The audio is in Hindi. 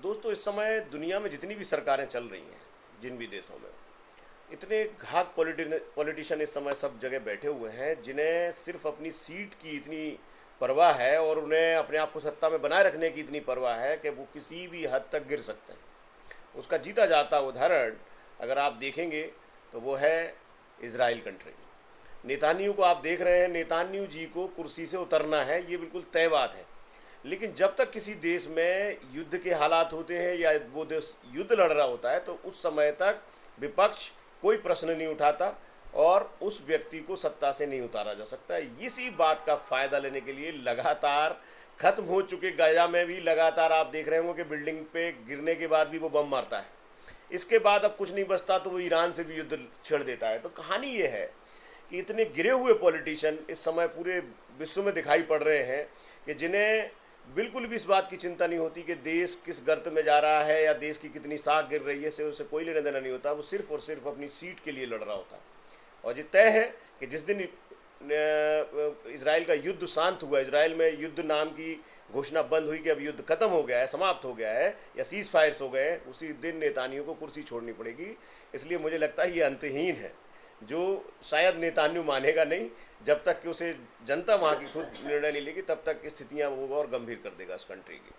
दोस्तों, इस समय दुनिया में जितनी भी सरकारें चल रही हैं, जिन भी देशों में, इतने घात पॉलिटिशियन इस समय सब जगह बैठे हुए हैं जिन्हें सिर्फ अपनी सीट की इतनी परवाह है और उन्हें अपने आप को सत्ता में बनाए रखने की इतनी परवाह है कि वो किसी भी हद तक गिर सकते हैं। उसका जीता जाता उदाहरण अगर आप देखेंगे तो वो है इजराइल कंट्री। नेतान्याहू को आप देख रहे हैं, नेतान्याहू जी को कुर्सी से उतरना है, ये बिल्कुल तय बात है। लेकिन जब तक किसी देश में युद्ध के हालात होते हैं या वो देश युद्ध लड़ रहा होता है तो उस समय तक विपक्ष कोई प्रश्न नहीं उठाता और उस व्यक्ति को सत्ता से नहीं उतारा जा सकता। इसी बात का फायदा लेने के लिए लगातार खत्म हो चुके गाजा में भी लगातार आप देख रहे होंगे कि बिल्डिंग पे गिरने के बाद भी वो बम मारता है। इसके बाद अब कुछ नहीं बचता तो वो ईरान से भी युद्ध छेड़ देता है। तो कहानी ये है कि इतने गिरे हुए पॉलिटिशियन इस समय पूरे विश्व में दिखाई पड़ रहे हैं कि जिन्हें बिल्कुल भी इस बात की चिंता नहीं होती कि देश किस गर्त में जा रहा है या देश की कितनी साख गिर रही है, से उसे कोई लेना देना नहीं होता। वो सिर्फ और सिर्फ अपनी सीट के लिए लड़ रहा होता है। और ये तय है कि जिस दिन इजराइल का युद्ध शांत हुआ, इजराइल में युद्ध नाम की घोषणा बंद हुई कि अब युद्ध खत्म हो गया है, समाप्त हो गया है या सीज फायर्स हो गए, उसी दिन नेतान्याहू को कुर्सी छोड़नी पड़ेगी। इसलिए मुझे लगता है ये अंतहीन है, जो शायद नेतान्याहू मानेगा नहीं। जब तक कि उसे जनता वहाँ की खुद निर्णय नहीं लेगी तब तक स्थितियाँ वो और गंभीर कर देगा इस कंट्री की।